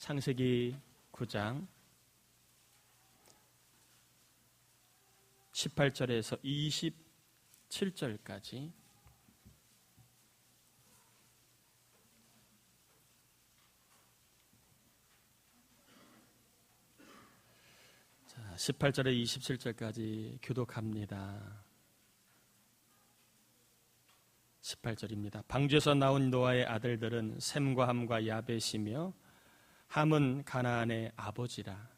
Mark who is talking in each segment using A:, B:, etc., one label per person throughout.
A: 창세기 9장 18절에서 27절까지 18절에 27절까지 교독합니다. 18절입니다. 방주에서 나온 노아의 아들들은 셈과 함과 야벳이며 함은 가나안의 아버지라.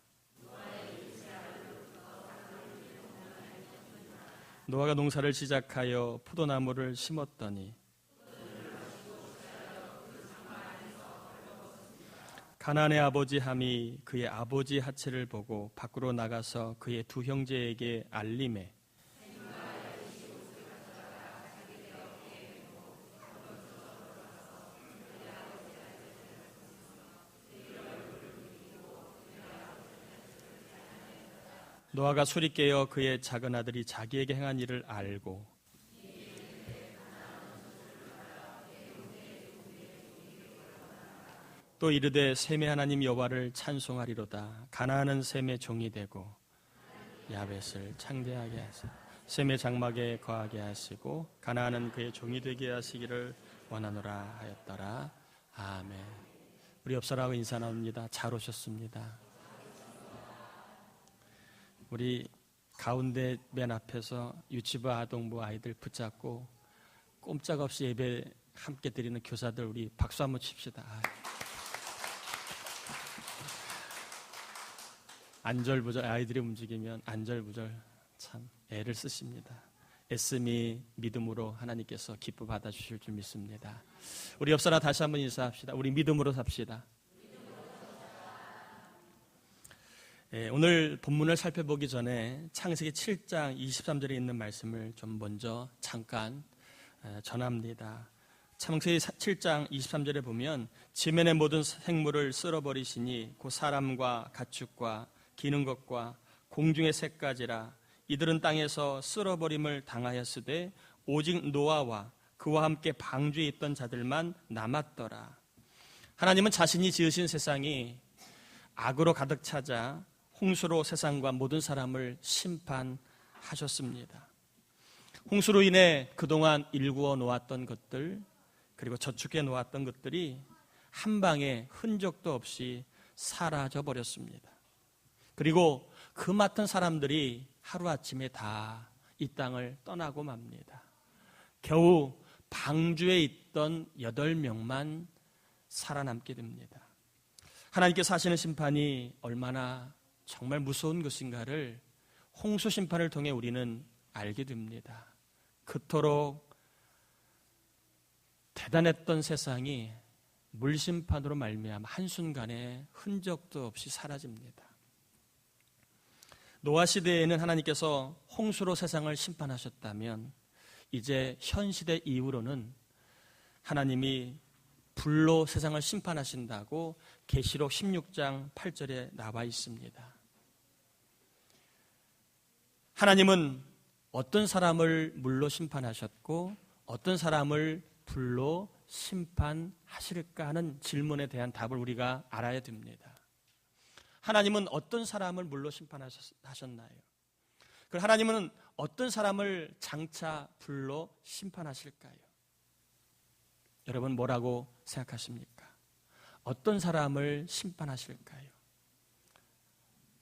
A: 노아가 농사를 시작하여 포도나무를 심었더니 가나안의 아버지 함이 그의 아버지 하체를 보고 밖으로 나가서 그의 두 형제에게 알림해 노아가 술이 깨어 그의 작은 아들이 자기에게 행한 일을 알고 또 이르되 셈의 하나님 여호와를 찬송하리로다. 가나안은 셈의 종이 되고 야벳을 창대하게 하사 셈의 장막에 거하게 하시고 가나안은 그의 종이 되게 하시기를 원하노라 하였더라. 아멘. 우리 옆사람하고 인사 나눕니다. 잘 오셨습니다. 우리 가운데 맨 앞에서 유치부 아동부 아이들 붙잡고 꼼짝없이 예배 함께 드리는 교사들 우리 박수 한번 칩시다. 안절부절 아이들이 움직이면 안절부절 참 애를 쓰십니다. 애씀이 믿음으로 하나님께서 기뻐 받아주실 줄 믿습니다. 우리 옆사람 다시 한번 인사합시다. 우리 믿음으로 삽시다. 오늘 본문을 살펴보기 전에 창세기 7장 23절에 있는 말씀을 좀 먼저 잠깐 전합니다. 창세기 7장 23절에 보면 지면의 모든 생물을 쓸어버리시니 곧 사람과 가축과 기는 것과 공중의 새까지라 이들은 땅에서 쓸어버림을 당하였으되 오직 노아와 그와 함께 방주에 있던 자들만 남았더라. 하나님은 자신이 지으신 세상이 악으로 가득 차자 홍수로 세상과 모든 사람을 심판하셨습니다. 홍수로 인해 그동안 일구어 놓았던 것들 그리고 저축해 놓았던 것들이 한 방에 흔적도 없이 사라져 버렸습니다. 그리고 그 맡은 사람들이 하루아침에 다 이 땅을 떠나고 맙니다. 겨우 방주에 있던 8명만 살아남게 됩니다. 하나님께서 하시는 심판이 얼마나 정말 무서운 것인가를 홍수 심판을 통해 우리는 알게 됩니다. 그토록 대단했던 세상이 물심판으로 말미암아 한순간에 흔적도 없이 사라집니다. 노아 시대에는 하나님께서 홍수로 세상을 심판하셨다면 이제 현 시대 이후로는 하나님이 불로 세상을 심판하신다고 계시록 16장 8절에 나와 있습니다. 하나님은 어떤 사람을 물로 심판하셨고 어떤 사람을 불로 심판하실까 하는 질문에 대한 답을 우리가 알아야 됩니다. 하나님은 어떤 사람을 물로 심판하셨나요? 그리고 하나님은 어떤 사람을 장차 불로 심판하실까요? 여러분 뭐라고 생각하십니까? 어떤 사람을 심판하실까요?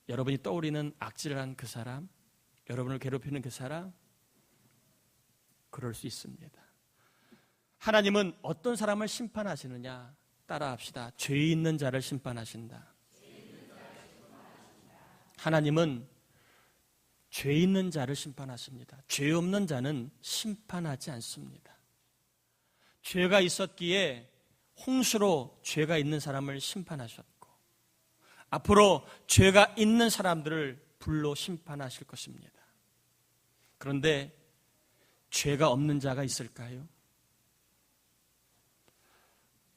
A: 여러분이 떠오르는 악질한 그 사람? 여러분을 괴롭히는 그 사람? 그럴 수 있습니다. 하나님은 어떤 사람을 심판하시느냐? 따라합시다. 죄 있는 자를 심판하신다. 하나님은 죄 있는 자를 심판하십니다. 죄 없는 자는 심판하지 않습니다. 죄가 있었기에 홍수로 죄가 있는 사람을 심판하셨고 앞으로 죄가 있는 사람들을 불로 심판하실 것입니다. 그런데 죄가 없는 자가 있을까요?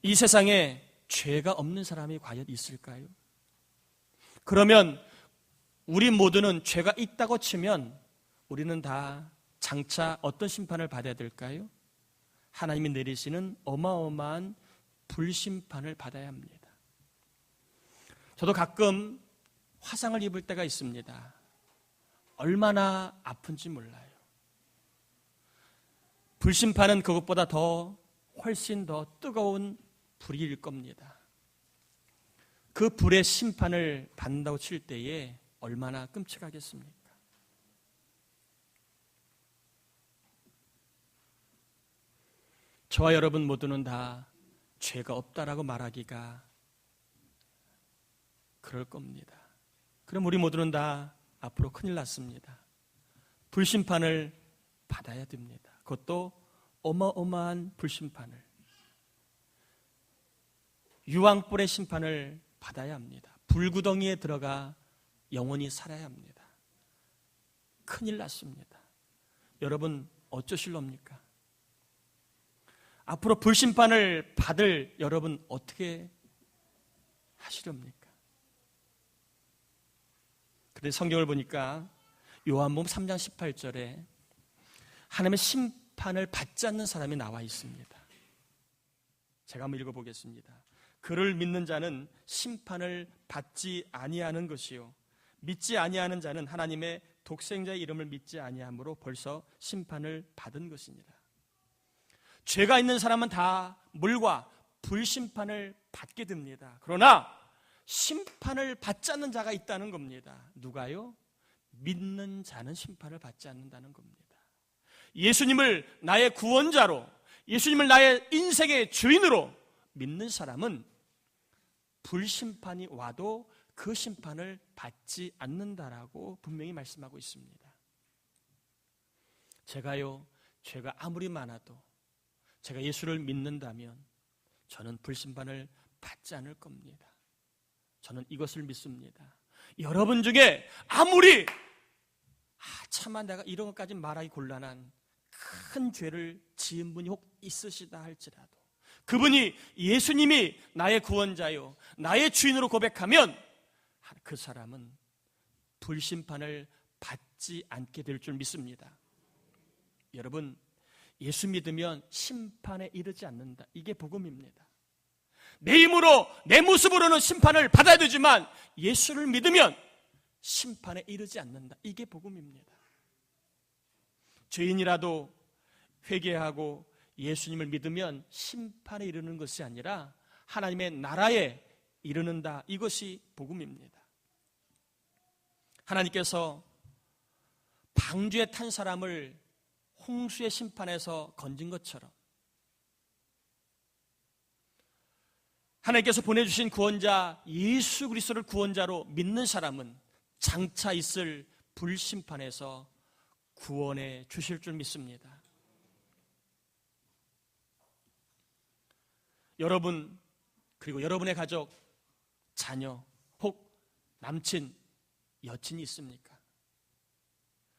A: 이 세상에 죄가 없는 사람이 과연 있을까요? 그러면 우리 모두는 죄가 있다고 치면 우리는 다 장차 어떤 심판을 받아야 될까요? 하나님이 내리시는 어마어마한 불심판을 받아야 합니다. 저도 가끔 화상을 입을 때가 있습니다. 얼마나 아픈지 몰라요. 불심판은 그것보다 훨씬 더 뜨거운 불일 겁니다. 그 불의 심판을 받는다고 칠 때에 얼마나 끔찍하겠습니까? 저와 여러분 모두는 다 죄가 없다라고 말하기가 그럴 겁니다. 그럼 우리 모두는 다 앞으로 큰일 났습니다. 불심판을 받아야 됩니다. 그것도 어마어마한 불심판을, 유황불의 심판을 받아야 합니다. 불구덩이에 들어가 영원히 살아야 합니다. 큰일 났습니다. 여러분 어쩌실랍니까? 앞으로 불심판을 받을 여러분 어떻게 하시렵니까? 그런데 성경을 보니까 요한복음 3장 18절에 하나님의 심판을 받지 않는 사람이 나와 있습니다. 제가 한번 읽어보겠습니다. 그를 믿는 자는 심판을 받지 아니하는 것이요 믿지 아니하는 자는 하나님의 독생자의 이름을 믿지 아니함으로 벌써 심판을 받은 것이니라. 죄가 있는 사람은 다 물과 불심판을 받게 됩니다. 그러나 심판을 받지 않는 자가 있다는 겁니다. 누가요? 믿는 자는 심판을 받지 않는다는 겁니다. 예수님을 나의 구원자로, 예수님을 나의 인생의 주인으로 믿는 사람은 불심판이 와도 그 심판을 받지 않는다라고 분명히 말씀하고 있습니다. 제가요, 죄가 아무리 많아도 제가 예수를 믿는다면 저는 불심판을 받지 않을 겁니다. 저는 이것을 믿습니다. 여러분 중에 아무리 차마 내가 이런 것까지 말하기 곤란한 큰 죄를 지은 분이 혹 있으시다 할지라도 그분이 예수님이 나의 구원자요 나의 주인으로 고백하면 그 사람은 불심판을 받지 않게 될 줄 믿습니다. 여러분, 예수 믿으면 심판에 이르지 않는다. 이게 복음입니다. 내 힘으로 내 모습으로는 심판을 받아야 되지만 예수를 믿으면 심판에 이르지 않는다. 이게 복음입니다. 죄인이라도 회개하고 예수님을 믿으면 심판에 이르는 것이 아니라 하나님의 나라에 이르는다. 이것이 복음입니다. 하나님께서 방주에 탄 사람을 홍수의 심판에서 건진 것처럼 하나님께서 보내주신 구원자 예수 그리스도를 구원자로 믿는 사람은 장차 있을 불심판에서 구원해 주실 줄 믿습니다. 여러분 그리고 여러분의 가족, 자녀, 혹 남친, 여친이 있습니까?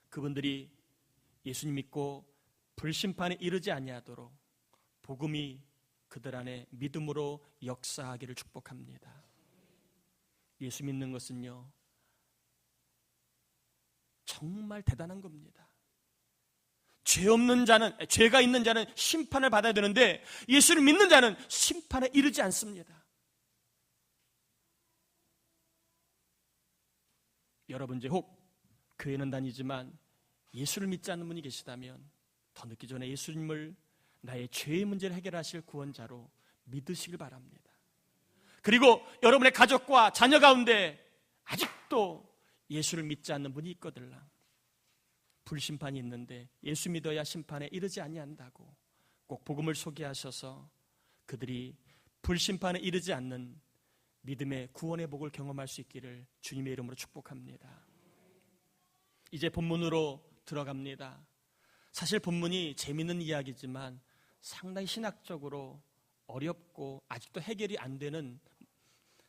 A: 그분들이 예수님 믿고 불심판에 이르지 아니하도록 복음이 그들 안에 믿음으로 역사하기를 축복합니다. 예수 믿는 것은요 정말 대단한 겁니다. 죄 없는 자는, 죄가 있는 자는 심판을 받아야 되는데 예수를 믿는 자는 심판에 이르지 않습니다. 여러분 이제 혹 교회는 다니지만 예수를 믿지 않는 분이 계시다면 더 늦기 전에 예수님을 나의 죄의 문제를 해결하실 구원자로 믿으시길 바랍니다. 그리고 여러분의 가족과 자녀 가운데 아직도 예수를 믿지 않는 분이 있거들랑 불심판이 있는데 예수 믿어야 심판에 이르지 아니한다고 꼭 복음을 소개하셔서 그들이 불심판에 이르지 않는 믿음의 구원의 복을 경험할 수 있기를 주님의 이름으로 축복합니다. 이제 본문으로 들어갑니다. 사실 본문이 재미있는 이야기지만 상당히 신학적으로 어렵고 아직도 해결이 안 되는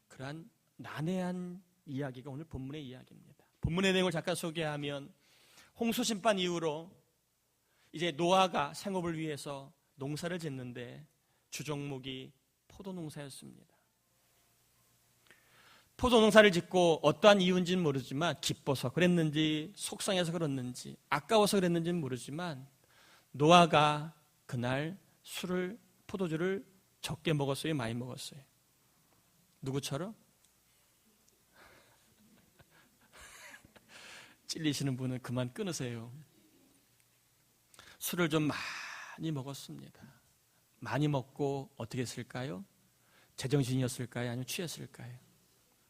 A: 그러한 난해한 이야기가 오늘 본문의 이야기입니다. 본문의 내용을 잠깐 소개하면 홍수 심판 이후로 이제 노아가 생업을 위해서 농사를 짓는데 주종목이 포도 농사였습니다. 포도 농사를 짓고 어떠한 이유인지는 모르지만 기뻐서 그랬는지 속상해서 그랬는지 아까워서 그랬는지는 모르지만 노아가 그날 포도주를 적게 먹었어요? 많이 먹었어요? 누구처럼? 찔리시는 분은 그만 끊으세요. 술을 좀 많이 먹었습니다. 많이 먹고 어떻게 했을까요? 제정신이었을까요? 아니면 취했을까요?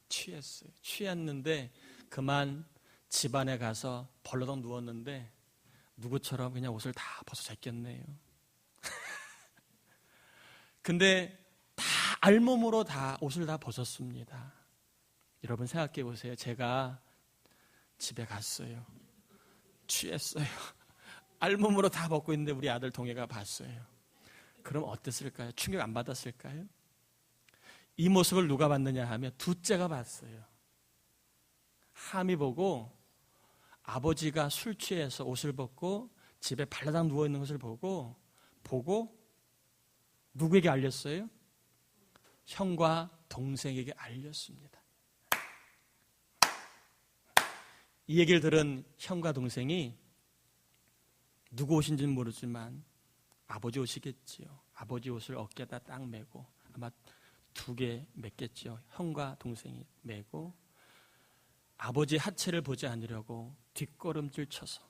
A: 취했어요. 취했는데 그만 집안에 가서 벌러덩 누웠는데 누구처럼 그냥 옷을 다 벗어 제꼈네요. 근데 다 알몸으로 다 옷을 다 벗었습니다. 여러분 생각해 보세요. 제가 집에 갔어요. 취했어요. 알몸으로 다 벗고 있는데 우리 아들 동해가 봤어요. 그럼 어땠을까요? 충격 안 받았을까요? 이 모습을 누가 봤느냐 하면 둘째가 봤어요. 함이 보고 아버지가 술 취해서 옷을 벗고 집에 발라당 누워있는 것을 보고 누구에게 알렸어요? 형과 동생에게 알렸습니다. 이 얘기를 들은 형과 동생이 누구 옷인지는 모르지만 아버지 옷이겠지요. 아버지 옷을 어깨에다 딱 메고 아마 2개 맸겠지요. 형과 동생이 메고 아버지 하체를 보지 않으려고 뒷걸음질 쳐서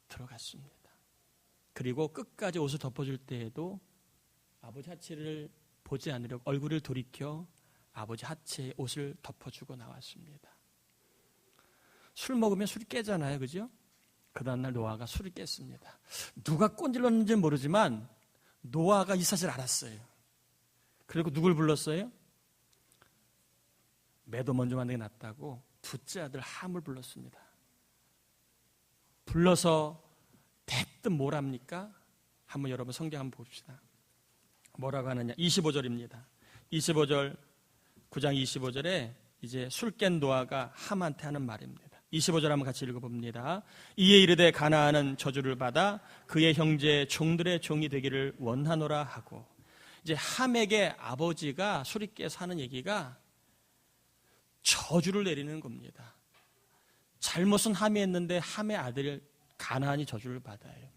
A: 들어갔습니다. 그리고 끝까지 옷을 덮어줄 때에도 아버지 하체를 보지 않으려고 얼굴을 돌이켜 아버지 하체에 옷을 덮어주고 나왔습니다. 술 먹으면 술이 깨잖아요. 그죠? 그 다음날 노아가 술을 깼습니다. 누가 꼰질렀는지는 모르지만 노아가 이 사실을 알았어요. 그리고 누굴 불렀어요? 매도 먼저 만든 게 낫다고 둘째 아들 함을 불렀습니다. 불러서 대뜸 뭘 합니까? 한번 여러분 성경 한번 봅시다. 뭐라고 하느냐? 25절입니다. 25절 9장 25절에 이제 술 깬 노아가 함한테 하는 말입니다. 25절 한번 같이 읽어봅니다. 이에 이르되 가나안은 저주를 받아 그의 형제 종들의 종이 되기를 원하노라 하고, 이제 함에게 아버지가 술이 깨서 하는 얘기가 저주를 내리는 겁니다. 잘못은 함이 했는데 함의 아들 가나안이 저주를 받아요.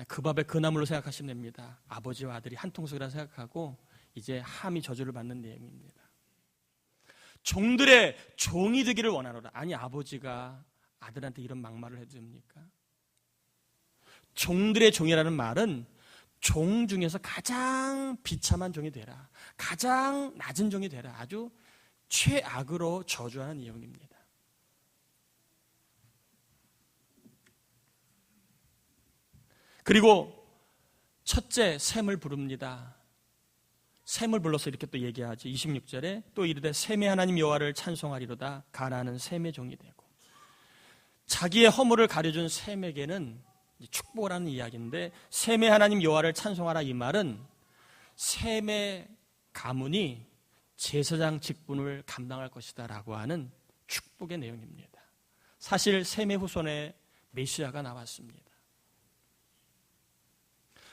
A: 그 밥에 그 나물로 생각하시면 됩니다. 아버지와 아들이 한 통속이라 생각하고 이제 함이 저주를 받는 내용입니다. 종들의 종이 되기를 원하노라. 아니, 아버지가 아들한테 이런 막말을 해도 됩니까? 종들의 종이라는 말은 종 중에서 가장 비참한 종이 되라, 가장 낮은 종이 되라, 아주 최악으로 저주하는 내용입니다. 그리고 첫째 셈을 부릅니다. 셈을 불러서 이렇게 또 얘기하지. 26절에 또 이르되 셈의 하나님 여호와를 찬송하리로다. 가나안은 셈의 종이 되고. 자기의 허물을 가려준 셈에게는 축복을 하는 이야기인데, 셈의 하나님 여호와를 찬송하라 이 말은 셈의 가문이 제사장 직분을 감당할 것이다 라고 하는 축복의 내용입니다. 사실 셈의 후손에 메시아가 나왔습니다.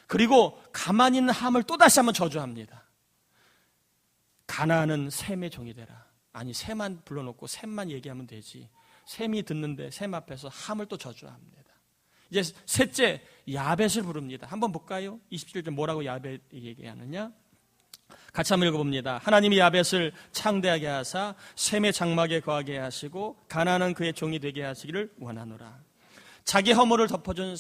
A: 그리고 가만히 있는 함을 또다시 한번 저주합니다. 가나안은 셈의 종이 되라. 아니, 셈만 불러놓고 셈만 얘기하면 되지. 셈이 듣는데 셈 앞에서 함을 또 저주합니다. 이제 셋째 야벳을 부릅니다. 한번 볼까요? 27절 뭐라고 야벳 얘기하느냐? 같이 한번 읽어봅니다. 하나님이 야벳을 창대하게 하사 셈의 장막에 거하게 하시고 가나안은 그의 종이 되게 하시기를 원하노라. 자기 허물을 덮어준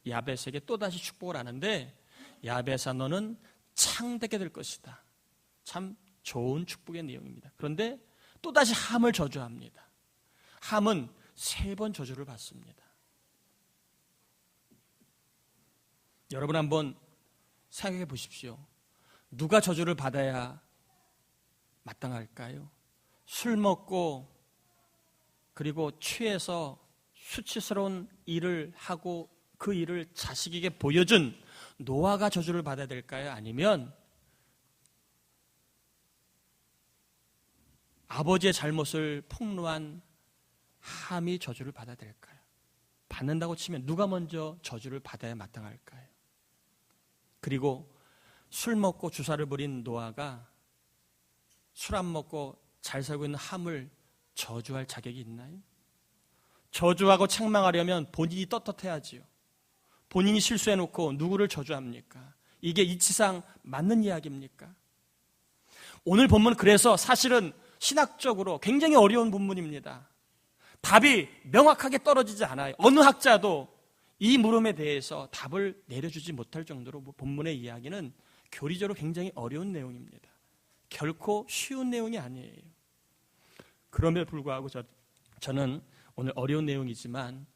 A: 야벳에게 또다시 축복을 하는데, 야벳아 너는 창대게 될 것이다. 참 좋은 축복의 내용입니다. 그런데 또다시 함을 저주합니다. 함은 3번 저주를 받습니다. 여러분 한번 생각해 보십시오. 누가 저주를 받아야 마땅할까요? 술 먹고 그리고 취해서 수치스러운 일을 하고 그 일을 자식에게 보여준 노아가 저주를 받아야 될까요? 아니면 아버지의 잘못을 폭로한 함이 저주를 받아야 될까요? 받는다고 치면 누가 먼저 저주를 받아야 마땅할까요? 그리고 술 먹고 주사를 부린 노아가 술 안 먹고 잘 살고 있는 함을 저주할 자격이 있나요? 저주하고 책망하려면 본인이 떳떳해야지요. 본인이 실수해놓고 누구를 저주합니까? 이게 이치상 맞는 이야기입니까? 오늘 본문 그래서 사실은 신학적으로 굉장히 어려운 본문입니다. 답이 명확하게 떨어지지 않아요. 어느 학자도 이 물음에 대해서 답을 내려주지 못할 정도로 본문의 이야기는 교리적으로 굉장히 어려운 내용입니다. 결코 쉬운 내용이 아니에요. 그럼에도 불구하고 저는 오늘 어려운 내용이지만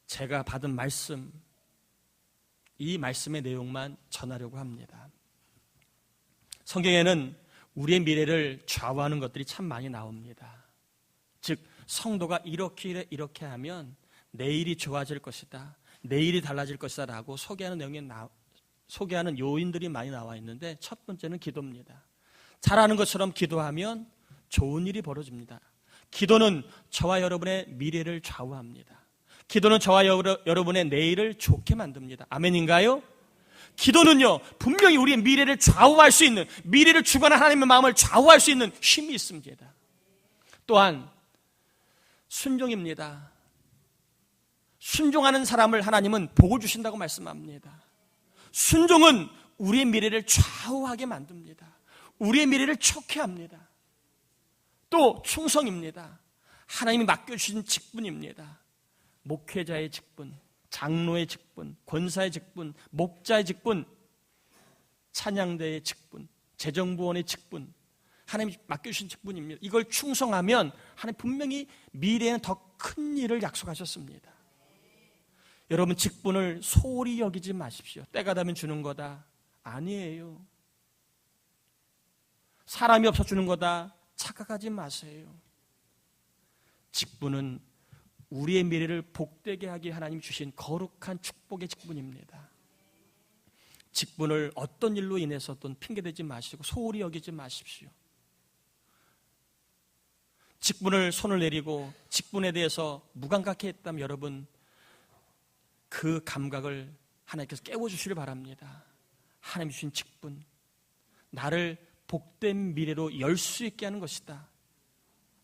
A: 제가 받은 말씀, 이 말씀의 내용만 전하려고 합니다. 성경에는 우리의 미래를 좌우하는 것들이 참 많이 나옵니다. 즉 성도가 이렇게 하면 내일이 좋아질 것이다, 내일이 달라질 것이다 라고 소개하는 요인들이 많이 나와 있는데, 첫 번째는 기도입니다. 잘 아는 것처럼 기도하면 좋은 일이 벌어집니다. 기도는 저와 여러분의 미래를 좌우합니다. 기도는 저와 여러분의 내일을 좋게 만듭니다. 아멘인가요? 기도는요, 분명히 우리의 미래를 좌우할 수 있는, 미래를 주관하는 하나님의 마음을 좌우할 수 있는 힘이 있습니다. 또한 순종입니다. 순종하는 사람을 하나님은 복을 주신다고 말씀합니다. 순종은 우리의 미래를 좌우하게 만듭니다. 우리의 미래를 좋게 합니다. 또 충성입니다. 하나님이 맡겨주신 직분입니다. 목회자의 직분, 장로의 직분, 권사의 직분, 목자의 직분, 찬양대의 직분, 재정부원의 직분, 하나님이 맡겨주신 직분입니다. 이걸 충성하면 하나님 분명히 미래에는 더 큰 일을 약속하셨습니다. 여러분, 직분을 소홀히 여기지 마십시오. 때가 되면 주는 거다. 아니에요. 사람이 없어 주는 거다. 착각하지 마세요. 직분은 우리의 미래를 복되게 하게 하나님이 주신 거룩한 축복의 직분입니다. 직분을 어떤 일로 인해서든 핑계대지 마시고 소홀히 여기지 마십시오. 직분을 손을 내리고 직분에 대해서 무감각해 했다면 여러분, 그 감각을 하나님께서 깨워주시길 바랍니다. 하나님 주신 직분, 나를 복된 미래로 열 수 있게 하는 것이다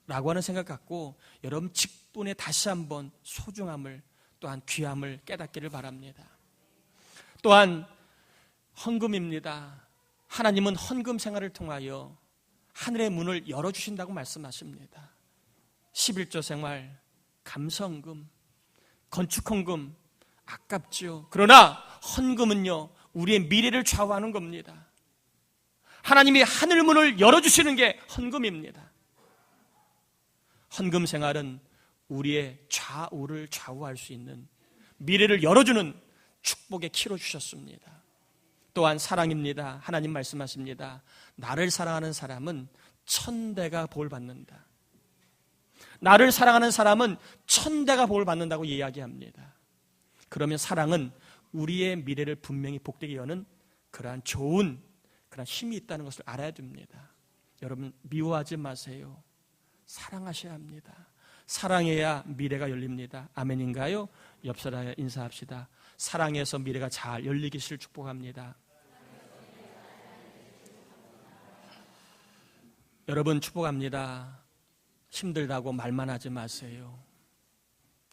A: 라고 하는 생각 갖고 여러분 직분에 다시 한번 소중함을, 또한 귀함을 깨닫기를 바랍니다. 또한 헌금입니다. 하나님은 헌금 생활을 통하여 하늘의 문을 열어주신다고 말씀하십니다. 11조 생활, 감성금, 건축헌금 아깝죠. 그러나 헌금은요, 우리의 미래를 좌우하는 겁니다. 하나님이 하늘 문을 열어주시는 게 헌금입니다. 헌금 생활은 우리의 좌우를 좌우할 수 있는, 미래를 열어주는 축복의 키로 주셨습니다. 또한 사랑입니다. 하나님 말씀하십니다. 나를 사랑하는 사람은 1000대가 복을 받는다. 나를 사랑하는 사람은 1000대가 복을 받는다고 이야기합니다. 그러면 사랑은 우리의 미래를 분명히 복되게 여는 그러한 좋은, 그러한 힘이 있다는 것을 알아야 됩니다. 여러분, 미워하지 마세요. 사랑하셔야 합니다. 사랑해야 미래가 열립니다. 아멘인가요? 옆 사람에 인사합시다. 사랑해서 미래가 잘 열리기를 축복합니다. 여러분, 축복합니다. 힘들다고 말만 하지 마세요.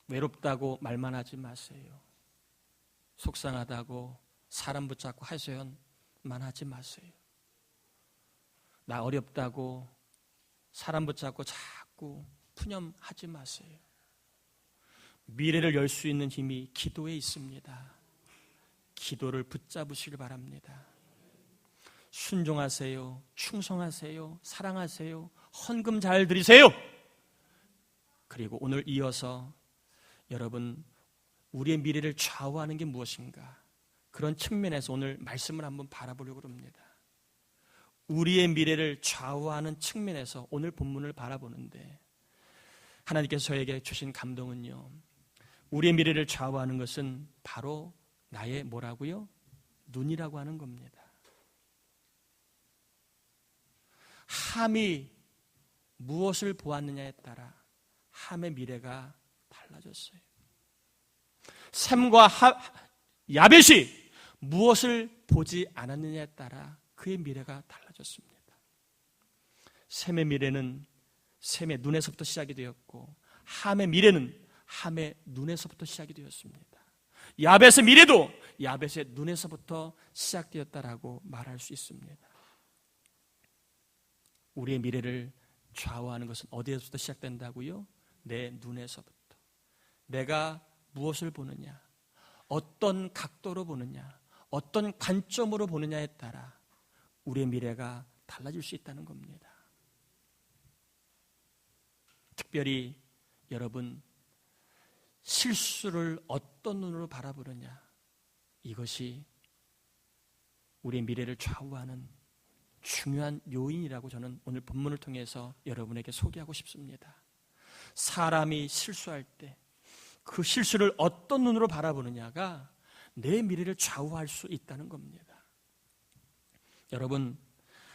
A: 외롭다고 말만 하지 마세요. 속상하다고 사람 붙잡고 하소연만 하지 마세요. 나 어렵다고 사람 붙잡고 자꾸 푸념하지 마세요. 미래를 열 수 있는 힘이 기도에 있습니다. 기도를 붙잡으시길 바랍니다. 순종하세요. 충성하세요. 사랑하세요. 헌금 잘 드리세요. 그리고 오늘 이어서 여러분, 우리의 미래를 좌우하는 게 무엇인가, 그런 측면에서 오늘 말씀을 한번 바라보려고 합니다. 우리의 미래를 좌우하는 측면에서 오늘 본문을 바라보는데, 하나님께서 저에게 주신 감동은요, 우리의 미래를 좌우하는 것은 바로 나의 뭐라고요? 눈이라고 하는 겁니다. 함이 무엇을 보았느냐에 따라 함의 미래가 달라졌어요. 셈과 야벳이 무엇을 보지 않았느냐에 따라 그의 미래가 달라졌습니다. 셈의 미래는 셈의 눈에서부터 시작이 되었고, 함의 미래는 함의 눈에서부터 시작이 되었습니다. 야벳의 미래도 야벳의 눈에서부터 시작되었다라고 말할 수 있습니다. 우리의 미래를 좌우하는 것은 어디에서부터 시작된다고요? 내 눈에서부터. 내가 무엇을 보느냐, 어떤 각도로 보느냐, 어떤 관점으로 보느냐에 따라 우리의 미래가 달라질 수 있다는 겁니다. 특별히 여러분, 실수를 어떤 눈으로 바라보느냐, 이것이 우리의 미래를 좌우하는 중요한 요인이라고 저는 오늘 본문을 통해서 여러분에게 소개하고 싶습니다. 사람이 실수할 때 그 실수를 어떤 눈으로 바라보느냐가 내 미래를 좌우할 수 있다는 겁니다. 여러분,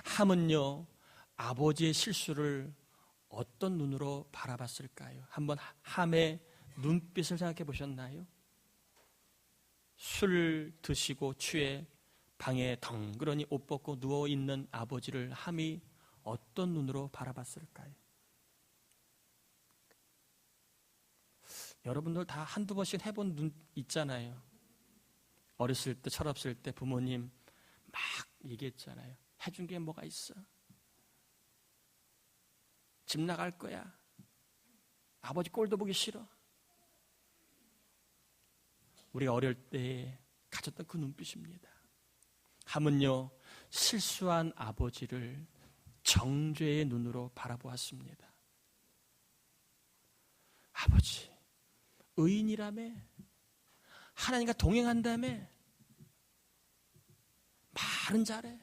A: 함은요, 아버지의 실수를 어떤 눈으로 바라봤을까요? 한번 함의 눈빛을 생각해 보셨나요? 술 드시고 취해 방에 덩그러니 옷 벗고 누워있는 아버지를 함이 어떤 눈으로 바라봤을까요? 여러분들 다 한두 번씩 해본 눈 있잖아요. 어렸을 때, 철없을 때 부모님 막 얘기했잖아요. 해준 게 뭐가 있어? 집 나갈 거야. 아버지 꼴도 보기 싫어. 우리가 어릴 때 가졌던 그 눈빛입니다. 함은요, 실수한 아버지를 정죄의 눈으로 바라보았습니다. 아버지, 의인이라며, 하나님과 동행한다며, 말은 잘해.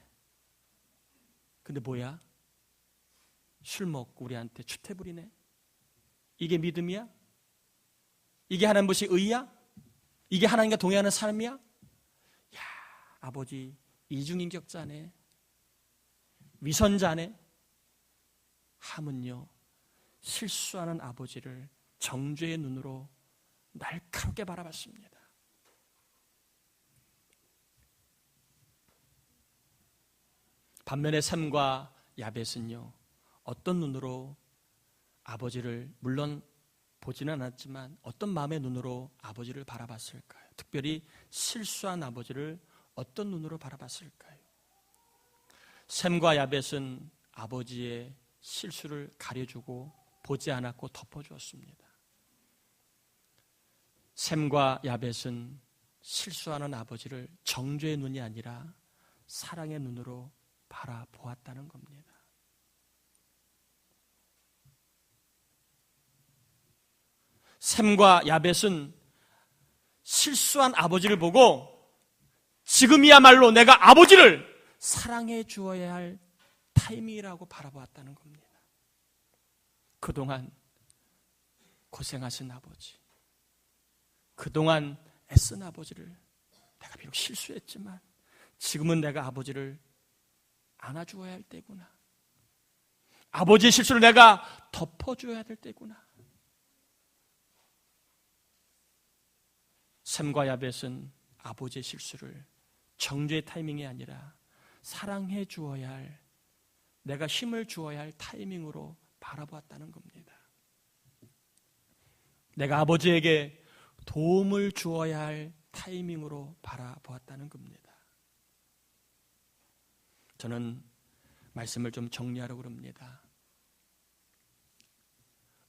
A: 근데 뭐야? 술 먹고 우리한테 추태 부리네. 이게 믿음이야? 이게 하나님 보시 의야? 이게 하나님과 동행하는 삶이야? 야, 아버지 이중인격자네, 위선자네. 함은요, 실수하는 아버지를 정죄의 눈으로 날카롭게 바라봤습니다. 반면에 셈과 야벳은요, 어떤 눈으로 아버지를, 물론 보지는 않았지만 어떤 마음의 눈으로 아버지를 바라봤을까요? 특별히 실수한 아버지를 어떤 눈으로 바라봤을까요? 셈과 야벳은 아버지의 실수를 가려주고 보지 않았고 덮어주었습니다. 셈과 야벳은 실수하는 아버지를 정죄의 눈이 아니라 사랑의 눈으로 바라보았다는 겁니다. 셈과 야벳은 실수한 아버지를 보고 지금이야말로 내가 아버지를 사랑해 주어야 할 타이밍이라고 바라보았다는 겁니다. 그동안 고생하신 아버지, 그동안 애쓴 아버지를 내가 비록 실수했지만 지금은 내가 아버지를 안아주어야 할 때구나. 아버지의 실수를 내가 덮어줘야 될 때구나. 셈과 야벳은 아버지의 실수를 정죄의 타이밍이 아니라 사랑해 주어야 할, 내가 힘을 주어야 할 타이밍으로 바라보았다는 겁니다. 내가 아버지에게 도움을 주어야 할 타이밍으로 바라보았다는 겁니다. 저는 말씀을 좀 정리하려고 합니다.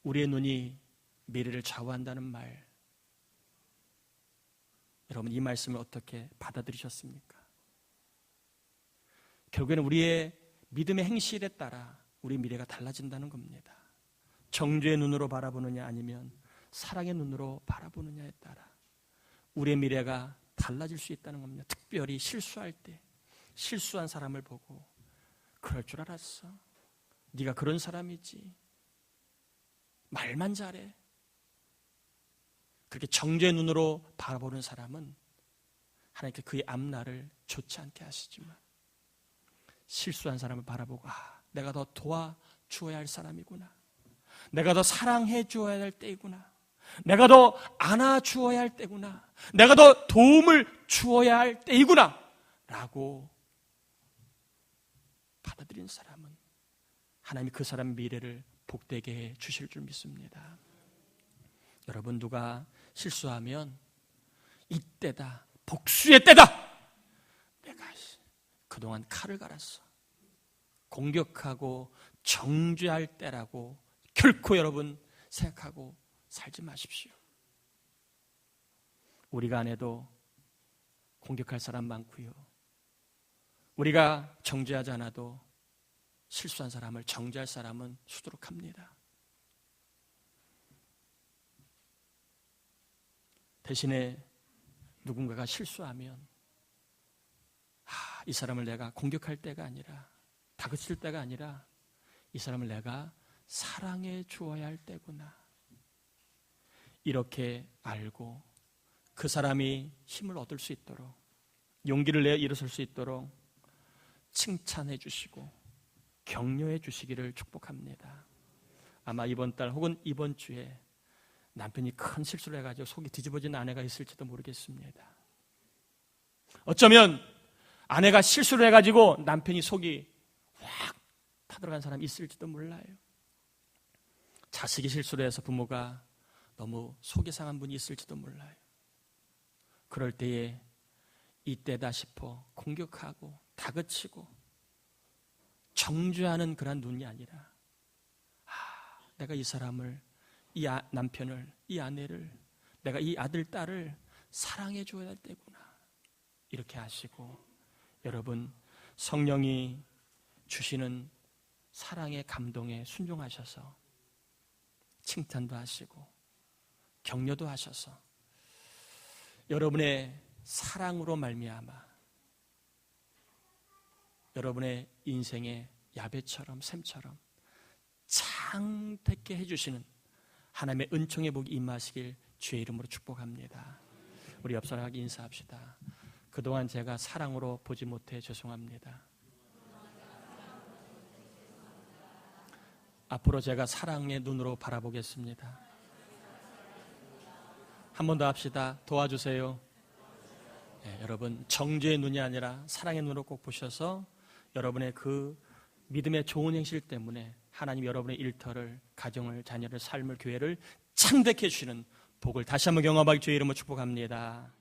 A: 우리의 눈이 미래를 좌우한다는 말, 여러분 이 말씀을 어떻게 받아들이셨습니까? 결국에는 우리의 믿음의 행실에 따라 우리 미래가 달라진다는 겁니다. 정죄의 눈으로 바라보느냐 아니면 사랑의 눈으로 바라보느냐에 따라 우리의 미래가 달라질 수 있다는 겁니다. 특별히 실수할 때 실수한 사람을 보고 그럴 줄 알았어, 네가 그런 사람이지, 말만 잘해, 그렇게 정죄의 눈으로 바라보는 사람은 하나님께 그의 앞날을 좋지 않게 하시지만 실수한 사람을 바라보고 내가 더 도와주어야 할 사람이구나, 내가 더 사랑해 주어야 할 때이구나, 내가 더 안아주어야 할 때구나, 내가 더 도움을 주어야 할 때이구나 라고 받아들인 사람은 하나님이 그 사람 미래를 복되게 해 주실 줄 믿습니다. 여러분, 누가 실수하면 이때다, 복수의 때다, 내가 그동안 칼을 갈았어, 공격하고 정죄할 때라고 결코 여러분 생각하고 살지 마십시오. 우리가 안 해도 공격할 사람 많고요. 우리가 정죄하지 않아도 실수한 사람을 정죄할 사람은 수두룩합니다. 대신에 누군가가 실수하면 이 사람을 내가 공격할 때가 아니라 다그칠 때가 아니라 이 사람을 내가 사랑해 주어야 할 때구나, 이렇게 알고 그 사람이 힘을 얻을 수 있도록, 용기를 내어 일어설 수 있도록 칭찬해 주시고 격려해 주시기를 축복합니다. 아마 이번 달 혹은 이번 주에 남편이 큰 실수를 해가지고 속이 뒤집어진 아내가 있을지도 모르겠습니다. 어쩌면 아내가 실수를 해가지고 남편이 속이 확 타들어간 사람이 있을지도 몰라요. 자식이 실수를 해서 부모가 너무 속이 상한 분이 있을지도 몰라요. 그럴 때에 이때다 싶어 공격하고 다그치고 정죄하는 그런 눈이 아니라 내가 이 사람을, 이 남편을, 이 아내를, 내가 이 아들, 딸을 사랑해 줘야 할 때구나, 이렇게 하시고 여러분 성령이 주시는 사랑의 감동에 순종하셔서 칭찬도 하시고 격려도 하셔서 여러분의 사랑으로 말미암아 여러분의 인생의 야베처럼 샘처럼 창택게 해주시는 하나님의 은총의 복이 임하시길 주의 이름으로 축복합니다. 우리 옆 사람에게 인사합시다. 그동안 제가 사랑으로 보지 못해 죄송합니다. 앞으로 제가 사랑의 눈으로 바라보겠습니다. 한 번 더 합시다. 도와주세요. 네, 여러분 정죄의 눈이 아니라 사랑의 눈으로 꼭 보셔서 여러분의 그 믿음의 좋은 행실 때문에 하나님 여러분의 일터를, 가정을, 자녀를, 삶을, 교회를 창대케 해주시는 복을 다시 한번 경험하기 주의 이름으로 축복합니다.